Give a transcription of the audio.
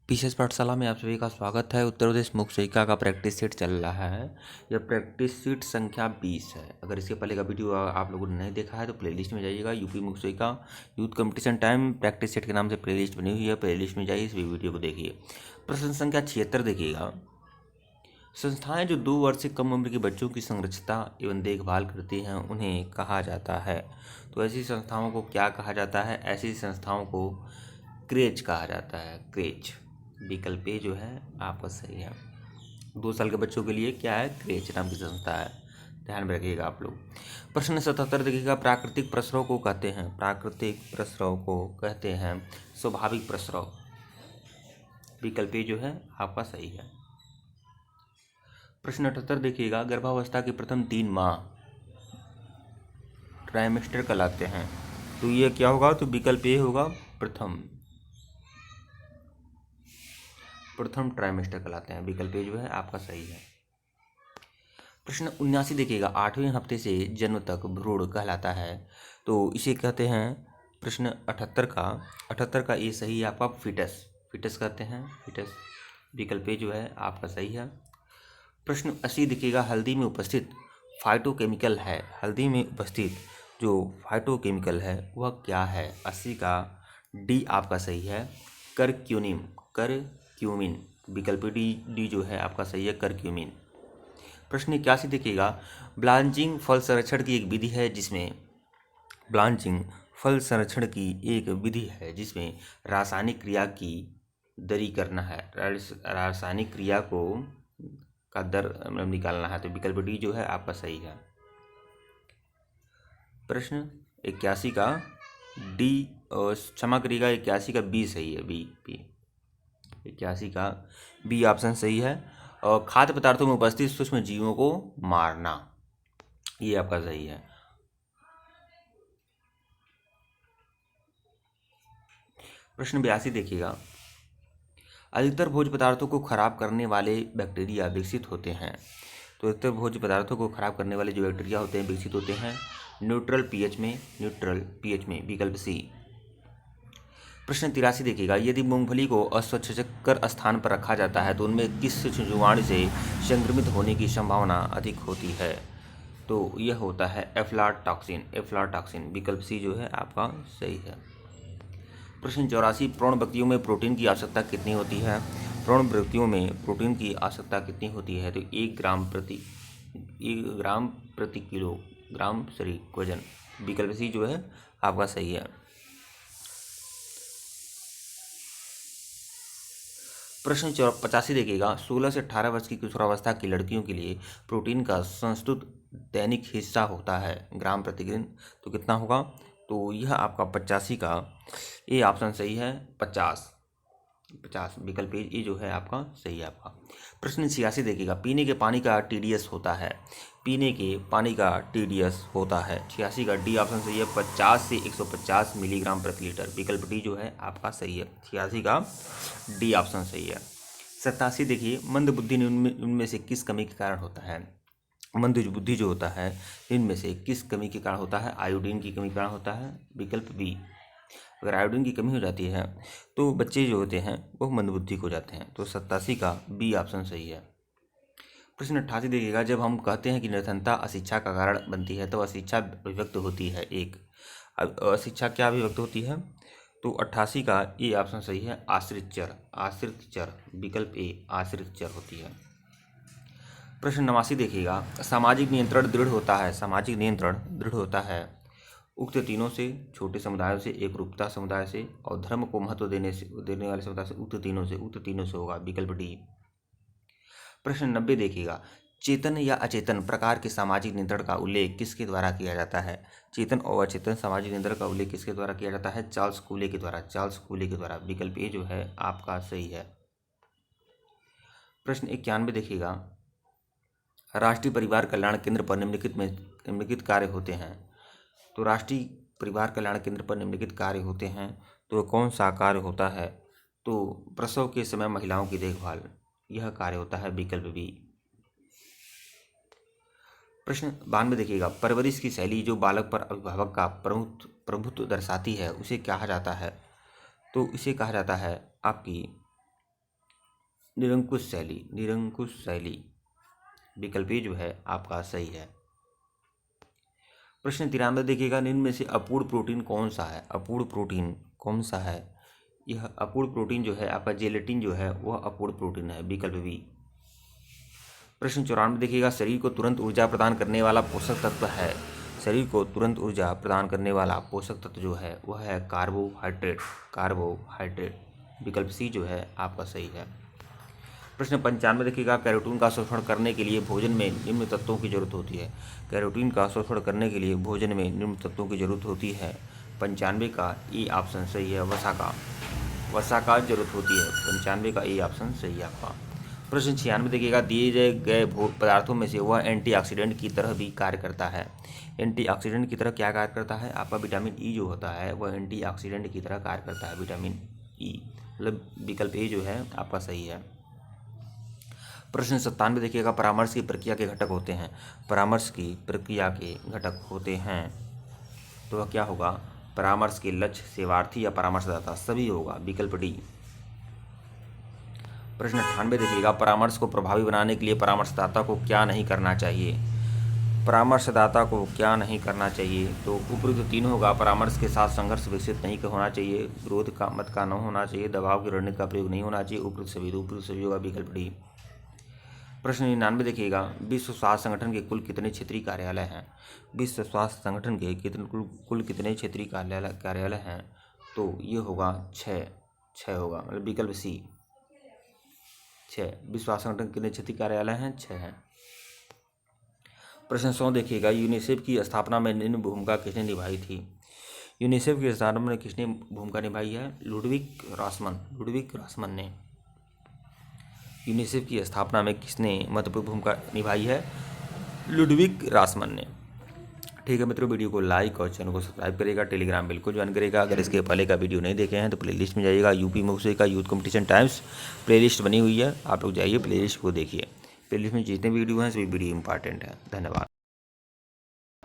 PCS पाठशाला में आप सभी का स्वागत है। उत्तर प्रदेश मुख्य शिक्षिका का प्रैक्टिस सीट चल रहा है। यह प्रैक्टिस सीट संख्या 20 है। अगर इसके पहले का वीडियो आप लोगों ने नहीं देखा है तो प्लेलिस्ट में जाइएगा। यूपी मुख्य शिक्षिका youth competition time practice set के नाम से प्लेलिस्ट बनी हुई है। प्लेलिस्ट में जाइए, इस वीडियो को देखिए। प्रश्न संख्या 76 देखिएगा। संस्थाएं जो 2 वर्ष से कम उम्र के बच्चों की संरक्षता एवं देखभाल करती हैं उन्हें कहा जाता है। तो ऐसी संस्थाओं को क्या कहा जाता है? ऐसी संस्थाओं को क्रेच कहा जाता है। क्रेच विकल्प ए जो है आपका सही है। 2 साल के बच्चों के लिए क्या है? क्रेच नाम की संस्था है, ध्यान में रखिएगा आप लोग। प्रश्न 77 देखिएगा। प्राकृतिक प्रसव को कहते हैं, प्राकृतिक प्रसव को कहते हैं स्वाभाविक प्रसव। विकल्प ए जो है आपका सही है। प्रश्न 78 देखिएगा। गर्भावस्था के प्रथम 3 माह ट्राइमेस्टर कहलाते हैं, तो ये क्या होगा? तो विकल्प ए होगा प्रथम ट्राइमेस्टर कहलाते हैं। विकल्प ए जो है आपका सही है। प्रश्न 79 देखिएगा। 8वें हफ्ते से जन्म तक भ्रूण कहलाता है, तो इसे कहते हैं। प्रश्न 78 का ये सही है आपका फीटस। फीटस कहते हैं, फीटस। विकल्प ए जो है आपका सही है। प्रश्न 80 देखिएगा। हल्दी में उपस्थित फाइटोकेमिकल है, हल्दी में उपस्थित जो फाइटोकेमिकल है वह क्या है? 80 का डी आपका सही है, करक्यूमिन। विकल्प डी जो है आपका सही है, करक्यूमिन। प्रश्न 81 देखिएगा। ब्लांचिंग फल संरक्षण की एक विधि है जिसमें रासायनिक क्रिया की दरी करना है, रासायनिक क्रिया का दर निकालना है, तो विकल्प डी जो है आपका सही है। प्रश्न 81 का डी, क्षमा करिएगा, 81 का बी सही है। बी 81 का बी ऑप्शन सही है। और खाद्य पदार्थों में उपस्थित सूक्ष्म जीवों को मारना, ये आपका सही है। प्रश्न 82 देखिएगा। अधिकतर भोज्य पदार्थों को खराब करने वाले बैक्टीरिया विकसित होते हैं, तो अधिकतर भोज्य पदार्थों को खराब करने वाले जो बैक्टीरिया होते हैं विकसित होते हैं न्यूट्रल पीएच में, विकल्प सी। प्रश्न 83 देखिएगा। यदि मूंगफली को अस्वच्छकर स्थान पर रखा जाता है तो उनमें किस जीवाणु से संक्रमित होने की संभावना अधिक होती है? तो यह होता है एफ्लाटॉक्सिन। विकल्प सी जो है आपका सही है। प्रश्न 84। प्रौढ़ व्यक्तियों में प्रोटीन की आवश्यकता कितनी होती है? प्रौढ़ व्यक्तियों में प्रोटीन की आवश्यकता कितनी होती है? तो 1 ग्राम प्रति किलोग्राम शरीर वजन। विकल्प सी जो है आपका सही है। प्रश्न 85 देखिएगा। 16 से 18 वर्ष की किशोरावस्था की लड़कियों के लिए प्रोटीन का संस्तुत दैनिक हिस्सा होता है ग्राम प्रतिदिन, तो कितना होगा? तो यह आपका 85 का ए ऑप्शन सही है, 50। विकल्प ए जो है आपका सही है आपका। प्रश्न 86 देखिएगा। पीने के पानी का टीडीएस होता है, 86 का डी ऑप्शन सही है, 50 से 150 मिलीग्राम प्रति लीटर। विकल्प डी जो है आपका सही है, 86 का डी ऑप्शन सही है। 87 देखिए। मंद बुद्धि इनमें से किस कमी के कारण होता है? मंद बुद्धि जो होता है इनमें से किस कमी के कारण होता है? आयोडीन की कमी के कारण होता है, विकल्प बी। अगर आयोडीन की कमी हो जाती है तो बच्चे जो होते हैं वो मंदबुद्धि हो जाते हैं, तो 87 का बी ऑप्शन सही है। प्रश्न 88 देखिएगा। जब हम कहते हैं कि निर्धनता अशिक्षा का कारण बनती है तो अशिक्षा अभिव्यक्त होती है एक, अशिक्षा क्या अभिव्यक्त होती है? तो 88 का ए ऑप्शन सही है, आश्रित चर। विकल्प ए आश्रित चर होती है। प्रश्न 89 देखिएगा। सामाजिक नियंत्रण दृढ़ होता है उक्त तीनों से, छोटे समुदायों से, एकरूपता समुदाय से और धर्म को महत्व देने वाले समुदाय से। उक्त तीनों से होगा, विकल्प डी। प्रश्न 90 देखिएगा। चेतन या अचेतन प्रकार के सामाजिक नियंत्रण का उल्लेख किसके द्वारा किया जाता है? चेतन और अचेतन सामाजिक नियंत्रण का उल्लेख किसके द्वारा किया जाता है? चार्ल्स कूले के द्वारा। विकल्प ए जो है आपका सही है। प्रश्न 91 देखिएगा। राष्ट्रीय परिवार कल्याण केंद्र पर निम्नलिखित कार्य होते हैं, तो राष्ट्रीय परिवार कल्याण केंद्र पर निम्नलिखित कार्य होते हैं, तो कौन सा कार्य होता है? तो प्रसव के समय महिलाओं की देखभाल, यह कार्य होता है, विकल्प बी। प्रश्न 92 देखिएगा। परवरिश की शैली जो बालक पर अभिभावक का प्रभुत्व दर्शाती है उसे कहा जाता है, तो इसे कहा जाता है आपकी निरंकुश शैली विकल्प ए जो है आपका सही है। प्रश्न 93 देखिएगा, निम्न में से अपूर्ण प्रोटीन कौन सा है? अपूर्ण प्रोटीन कौन सा है? यह अपूर्ण प्रोटीन जो है आपका जेलेटिन जो है वह अपूर्ण प्रोटीन है, विकल्प बी। प्रश्न 94 देखिएगा, शरीर को तुरंत ऊर्जा प्रदान करने वाला पोषक तत्व है। शरीर को तुरंत ऊर्जा प्रदान करने वाला पोषक तत्व जो है वह है कार्बोहाइड्रेट, विकल्प सी जो है आपका सही है। प्रश्न 95 देखिएगा, कैरोटीन का शोषण करने के लिए भोजन में निम्न तत्वों की जरूरत होती है। कैरोटीन का शोषण करने के लिए भोजन में निम्न तत्वों की जरूरत होती है। 95 का ए ऑप्शन सही है। वसा का जरूरत होती है। 95 का ए ऑप्शन सही है आपका। प्रश्न 96 देखिएगा, दिए गए पदार्थों में से वह एंटीऑक्सीडेंट की तरह भी कार्य करता है। एंटीऑक्सीडेंट की तरह क्या कार्य करता है? आपका विटामिन ई जो होता है वह एंटीऑक्सीडेंट की तरह कार्य करता है, विटामिन ई, मतलब विकल्प ए जो है आपका सही है। प्रश्न 97 देखिएगा, परामर्श की प्रक्रिया के घटक होते हैं। परामर्श की प्रक्रिया के घटक होते हैं तो वह क्या होगा? परामर्श के लक्ष्य, सेवार्थी या परामर्शदाता, सभी होगा, विकल्प डी। प्रश्न 98 देखिएगा, परामर्श को प्रभावी बनाने के लिए परामर्शदाता को क्या नहीं करना चाहिए? परामर्शदाता को क्या नहीं करना चाहिए? तो उपयुक्त 3 होगा। परामर्श के साथ संघर्ष विकसित नहीं होना चाहिए, विरोध का मत का न होना चाहिए, दबाव की रणनीति का प्रयोग नहीं होना चाहिए, उपयुक्त सभी होगा, विकल्प डी। प्रश्न 99 देखिएगा, विश्व स्वास्थ्य संगठन के कुल कितने क्षेत्रीय कार्यालय हैं? विश्व स्वास्थ्य संगठन के कुल कितने क्षेत्रीय कार्यालय हैं? तो ये होगा 6 होगा, मतलब विकल्प सी 6। विश्व स्वास्थ्य संगठन कितने क्षेत्रीय कार्यालय हैं? 6 हैं। प्रश्न 100 देखिएगा, यूनिसेफ की स्थापना में निम्न भूमिका किसने निभाई थी? यूनिसेफ की स्थापना में किसने भूमिका निभाई है? लुडविक रासमन ने। यूनिसेफ की स्थापना में किसने महत्वपूर्ण भूमिका निभाई है? लुडविक रासमन ने। ठीक है मित्रों, वीडियो को लाइक और चैनल को सब्सक्राइब करेगा, टेलीग्राम बिल्कुल ज्वाइन करेगा। अगर इसके पहले का वीडियो नहीं देखे हैं तो प्लेलिस्ट में जाइएगा, यूपी मोक्से का यूथ कंपटीशन टाइम्स प्लेलिस्ट बनी हुई है, आप लोग जाइए प्लेलिस्ट को देखिए। प्लेलिस्ट में जितने वीडियो हैं सभी वीडियो इंपॉर्टेंट है। धन्यवाद।